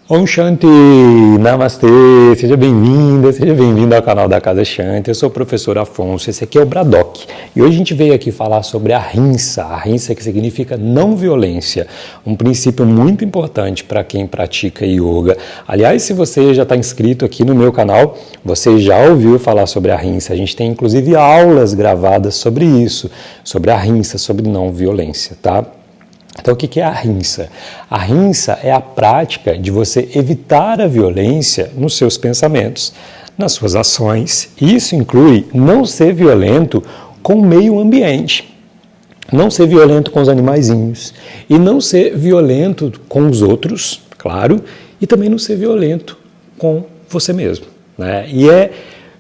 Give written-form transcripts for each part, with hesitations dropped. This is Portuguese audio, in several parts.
Om Shanti, Namastê, seja bem-vinda, seja bem-vindo ao canal da Casa Shanti. Eu sou o professor Afonso, esse aqui é o Braddock e hoje a gente veio aqui falar sobre a Ahimsa que significa não violência, um princípio muito importante para quem pratica yoga. Aliás, se você já está inscrito aqui no meu canal, você já ouviu falar sobre a Ahimsa, a gente tem inclusive aulas gravadas sobre isso, sobre a Ahimsa, sobre não violência, tá? Então, o que é a Ahimsa? A Ahimsa é a prática de você evitar a violência nos seus pensamentos, nas suas ações. Isso inclui não ser violento com o meio ambiente, não ser violento com os animaizinhos e não ser violento com os outros, claro, e também não ser violento com você mesmo, né? E é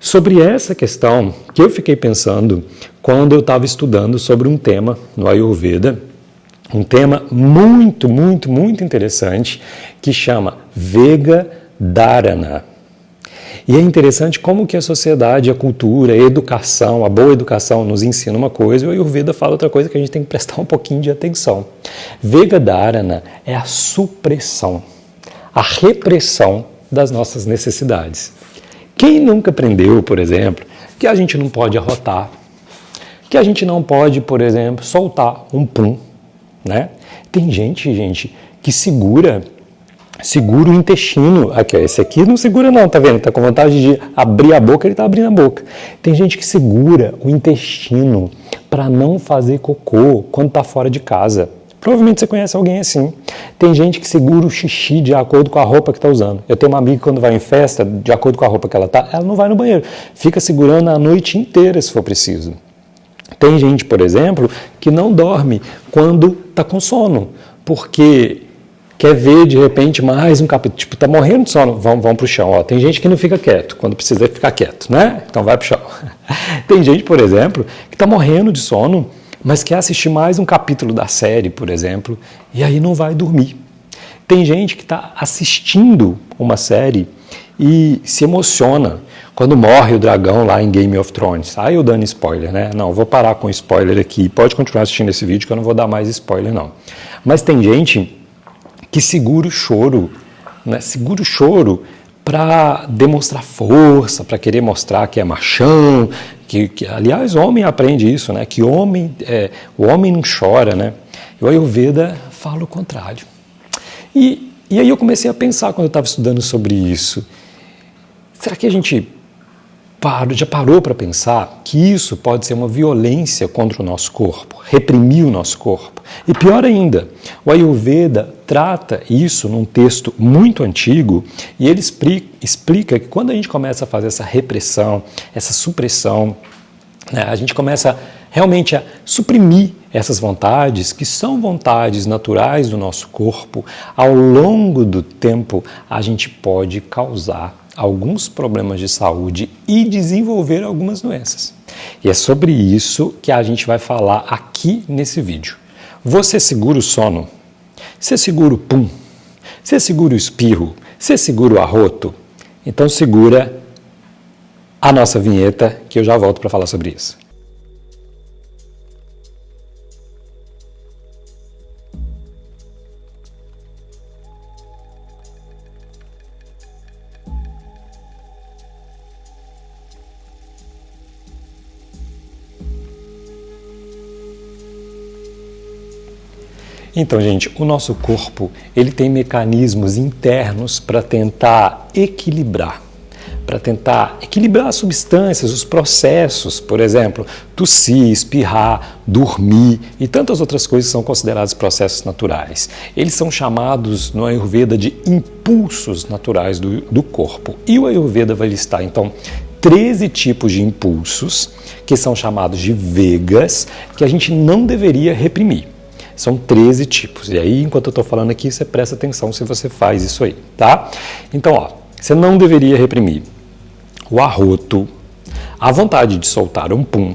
sobre essa questão que eu fiquei pensando quando eu estava estudando sobre um tema no Ayurveda, um tema muito interessante que chama Vega Dharana. E é interessante como que a sociedade, a cultura, a educação, a boa educação nos ensina uma coisa e o Ayurveda fala outra coisa que a gente tem que prestar um pouquinho de atenção. Vega Dharana é a supressão, a repressão das nossas necessidades. Quem nunca aprendeu, por exemplo, que a gente não pode arrotar, que a gente não pode, por exemplo, soltar um pum, né? Tem gente, que segura o intestino. Aqui, ó, esse aqui não segura não, tá vendo? Tá com vontade de abrir a boca, ele tá abrindo a boca. Tem gente que segura o intestino para não fazer cocô quando tá fora de casa. Provavelmente você conhece alguém assim. Tem gente que segura o xixi de acordo com a roupa que está usando. Eu tenho uma amiga que quando vai em festa, de acordo com a roupa que ela tá, ela não vai no banheiro. Fica segurando a noite inteira se for preciso. Tem gente, por exemplo, que não dorme quando está com sono, porque quer ver de repente mais um capítulo, tipo, está morrendo de sono, vão para o chão. Ó, tem gente que não fica quieto, quando precisa ficar quieto, né? Então vai para o chão. Tem gente, por exemplo, que está morrendo de sono, mas quer assistir mais um capítulo da série, por exemplo, e aí não vai dormir. Tem gente que está assistindo uma série e se emociona quando morre o dragão lá em Game of Thrones. Aí eu dando spoiler, né? Não, vou parar com spoiler aqui. Pode continuar assistindo esse vídeo que eu não vou dar mais spoiler, não. Mas tem gente que segura o choro, né? Segura o choro para demonstrar força, para querer mostrar que é machão, que aliás, o homem aprende isso, né? Que o homem não chora, né? E o Ayurveda fala o contrário. E aí eu comecei a pensar quando eu estava estudando sobre isso. Será que a gente já parou para pensar que isso pode ser uma violência contra o nosso corpo, reprimir o nosso corpo? E pior ainda, o Ayurveda trata isso num texto muito antigo e ele explica que quando a gente começa a fazer essa repressão, essa supressão, né, a gente começa realmente a suprimir essas vontades, que são vontades naturais do nosso corpo, ao longo do tempo a gente pode causar alguns problemas de saúde e desenvolver algumas doenças. E é sobre isso que a gente vai falar aqui nesse vídeo. Você segura o sono? Você segura o pum? Você segura o espirro? Você segura o arroto? Então segura a nossa vinheta que eu já volto para falar sobre isso. Então, gente, o nosso corpo, ele tem mecanismos internos para tentar equilibrar as substâncias, os processos, por exemplo, tossir, espirrar, dormir e tantas outras coisas são considerados processos naturais. Eles são chamados no Ayurveda de impulsos naturais do corpo. E o Ayurveda vai listar, então, 13 tipos de impulsos, que são chamados de vegas, que a gente não deveria reprimir. São 13 tipos. E aí, enquanto eu estou falando aqui, você presta atenção se você faz isso aí, tá? Então, ó, você não deveria reprimir o arroto, a vontade de soltar um pum,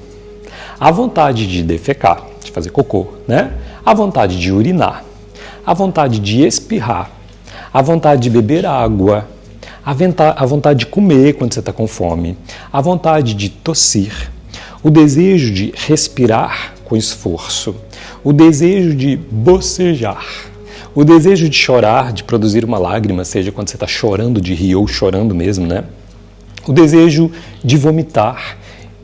a vontade de defecar, de fazer cocô, né? A vontade de urinar, a vontade de espirrar, a vontade de beber água, a vontade de comer quando você está com fome, a vontade de tossir, o desejo de respirar com esforço, o desejo de bocejar, O desejo de chorar, de produzir uma lágrima, seja quando você está chorando de rir ou chorando mesmo, né? O desejo de vomitar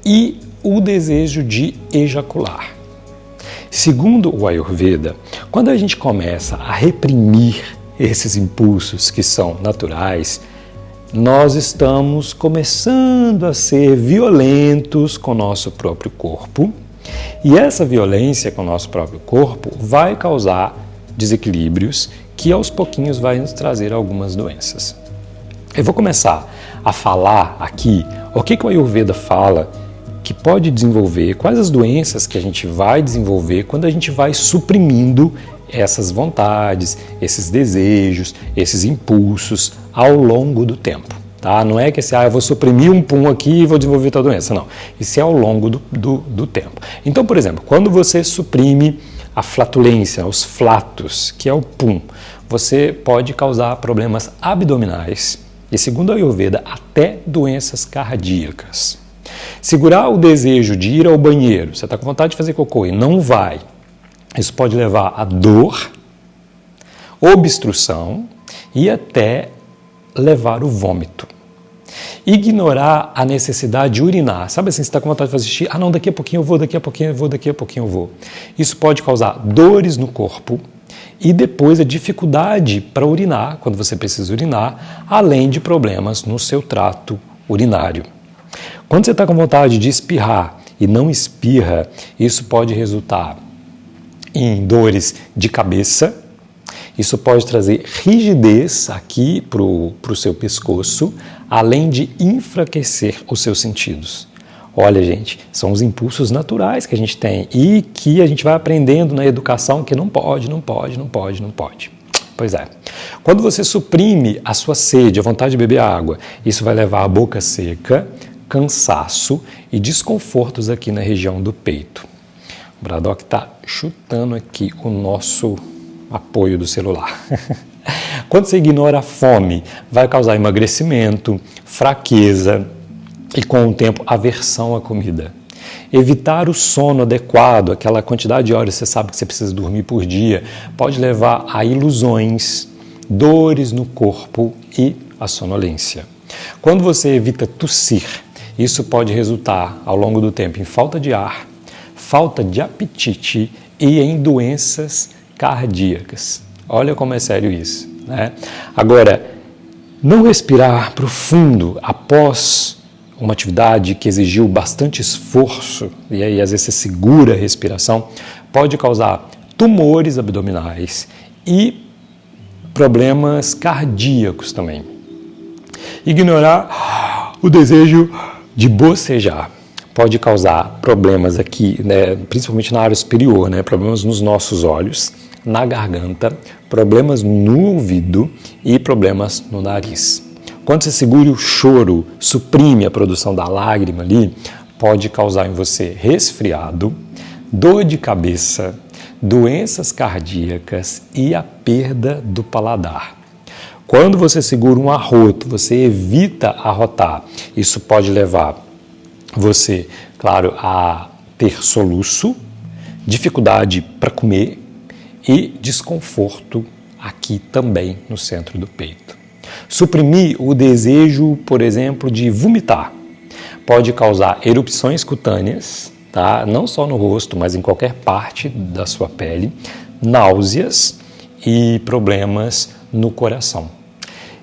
e o desejo de ejacular. Segundo o Ayurveda, quando a gente começa a reprimir esses impulsos que são naturais, nós estamos começando a ser violentos com o nosso próprio corpo, e essa violência com o nosso próprio corpo vai causar desequilíbrios que aos pouquinhos vai nos trazer algumas doenças. Eu vou começar a falar aqui o que o Ayurveda fala que pode desenvolver, quais as doenças que a gente vai desenvolver quando a gente vai suprimindo essas vontades, esses desejos, esses impulsos ao longo do tempo. Tá? Não é que assim, eu vou suprimir um pum aqui e vou desenvolver tal doença. Não, isso é ao longo do tempo. Então, por exemplo, quando você suprime a flatulência, os flatos, que é o pum, você pode causar problemas abdominais e, segundo a Ayurveda, até doenças cardíacas. Segurar o desejo de ir ao banheiro, você está com vontade de fazer cocô e não vai, isso pode levar a dor, obstrução e até levar o vômito. Ignorar a necessidade de urinar, sabe assim, você está com vontade de fazer xixi, não, daqui a pouquinho eu vou, daqui a pouquinho eu vou, daqui a pouquinho eu vou. Isso pode causar dores no corpo e depois a dificuldade para urinar, quando você precisa urinar, além de problemas no seu trato urinário. Quando você está com vontade de espirrar e não espirra, isso pode resultar em dores de cabeça, isso pode trazer rigidez aqui para o seu pescoço, além de enfraquecer os seus sentidos. Olha, gente, são os impulsos naturais que a gente tem e que a gente vai aprendendo na educação que não pode. Pois é. Quando você suprime a sua sede, a vontade de beber água, isso vai levar a boca seca, cansaço e desconfortos aqui na região do peito. O Braddock está chutando aqui o nosso apoio do celular. Quando você ignora a fome, vai causar emagrecimento, fraqueza e, com o tempo, aversão à comida. Evitar o sono adequado, aquela quantidade de horas que você sabe que você precisa dormir por dia, pode levar a ilusões, dores no corpo e a sonolência. Quando você evita tossir, isso pode resultar, ao longo do tempo, em falta de ar, falta de apetite e em doenças cardíacas. Olha como é sério isso, né? Agora, não respirar profundo após uma atividade que exigiu bastante esforço, e aí às vezes você segura a respiração, pode causar tumores abdominais e problemas cardíacos também. Ignorar o desejo de bocejar pode causar problemas aqui, né, principalmente na área superior, né, problemas nos nossos olhos, na garganta, problemas no ouvido e problemas no nariz. Quando você segura o choro, suprime a produção da lágrima ali, pode causar em você resfriado, dor de cabeça, doenças cardíacas e a perda do paladar. Quando você segura um arroto, você evita arrotar. Isso pode levar você, claro, a ter soluço, dificuldade para comer e desconforto aqui também no centro do peito. Suprimir o desejo, por exemplo, de vomitar pode causar erupções cutâneas, tá? Não só no rosto, mas em qualquer parte da sua pele, náuseas e problemas no coração.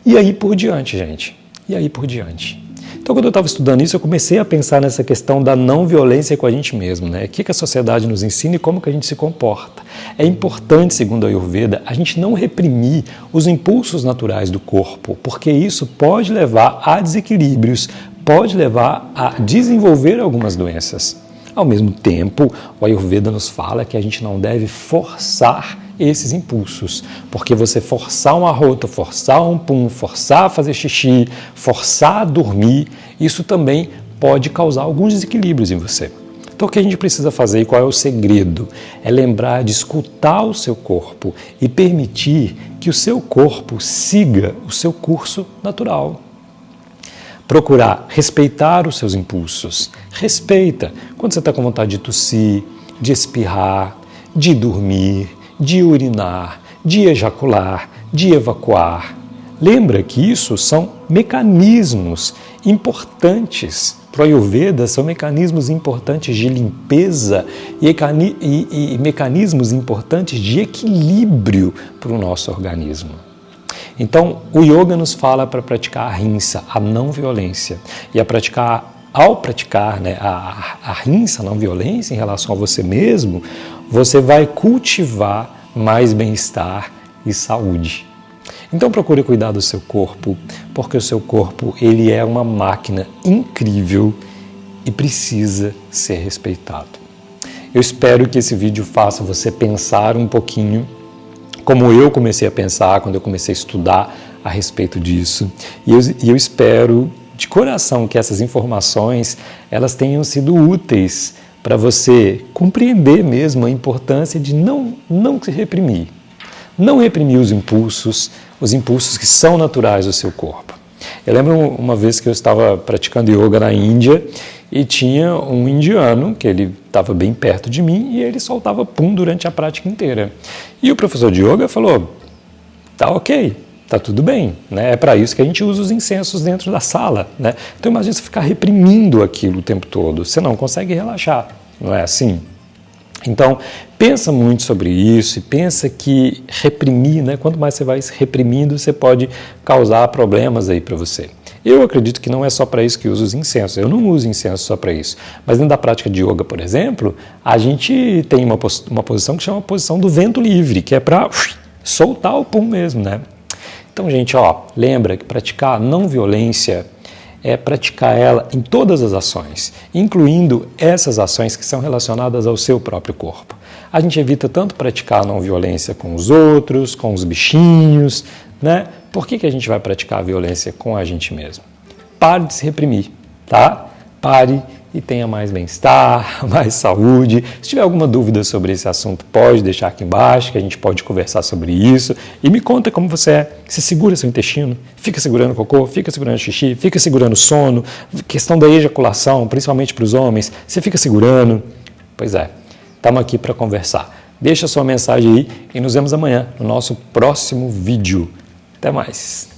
E aí por diante, gente. E aí por diante. Então, quando eu estava estudando isso, eu comecei a pensar nessa questão da não violência com a gente mesmo, né? O que a sociedade nos ensina e como que a gente se comporta. É importante, segundo a Ayurveda, a gente não reprimir os impulsos naturais do corpo, porque isso pode levar a desequilíbrios, pode levar a desenvolver algumas doenças. Ao mesmo tempo, o Ayurveda nos fala que a gente não deve forçar esses impulsos, porque você forçar um arroto, forçar um pum, forçar a fazer xixi, forçar a dormir, isso também pode causar alguns desequilíbrios em você. Então o que a gente precisa fazer e qual é o segredo? É lembrar de escutar o seu corpo e permitir que o seu corpo siga o seu curso natural. Procurar respeitar os seus impulsos. Respeita quando você está com vontade de tossir, de espirrar, de dormir, de urinar, de ejacular, de evacuar. Lembra que isso são mecanismos importantes para o Ayurveda, são mecanismos importantes de limpeza e mecanismos importantes de equilíbrio para o nosso organismo. Então, o yoga nos fala para praticar a ahimsa, a não violência, e ao praticar, né, a ahimsa, a não violência em relação a você mesmo, você vai cultivar mais bem-estar e saúde. Então procure cuidar do seu corpo, porque o seu corpo ele é uma máquina incrível e precisa ser respeitado. Eu espero que esse vídeo faça você pensar um pouquinho, como eu comecei a pensar quando eu comecei a estudar a respeito disso. E eu espero de coração que essas informações elas tenham sido úteis para você compreender mesmo a importância de não se reprimir. Não reprimir os impulsos que são naturais do seu corpo. Eu lembro uma vez que eu estava praticando yoga na Índia e tinha um indiano, que ele estava bem perto de mim, e ele soltava pum durante a prática inteira. E o professor de yoga falou, tá ok, tá tudo bem, né? É para isso que a gente usa os incensos dentro da sala, né? Então imagina você ficar reprimindo aquilo o tempo todo, você não consegue relaxar, não é assim? Então, pensa muito sobre isso e pensa que reprimir, né? Quanto mais você vai se reprimindo, você pode causar problemas aí para você. Eu acredito que não é só para isso que uso os incensos, eu não uso incenso só para isso. Mas dentro da prática de yoga, por exemplo, a gente tem uma posição que chama posição do vento livre, que é para soltar o pum mesmo, né? Então, gente, lembra que praticar não violência é praticar ela em todas as ações, incluindo essas ações que são relacionadas ao seu próprio corpo. A gente evita tanto praticar a não violência com os outros, com os bichinhos, né? Por que a gente vai praticar a violência com a gente mesmo? Pare de se reprimir, tá? Pare e tenha mais bem-estar, mais saúde. Se tiver alguma dúvida sobre esse assunto, pode deixar aqui embaixo, que a gente pode conversar sobre isso. E me conta como você é. Você segura seu intestino? Fica segurando o cocô? Fica segurando o xixi? Fica segurando o sono? Questão da ejaculação, principalmente para os homens. Você fica segurando? Pois é, estamos aqui para conversar. Deixa sua mensagem aí e nos vemos amanhã no nosso próximo vídeo. Até mais!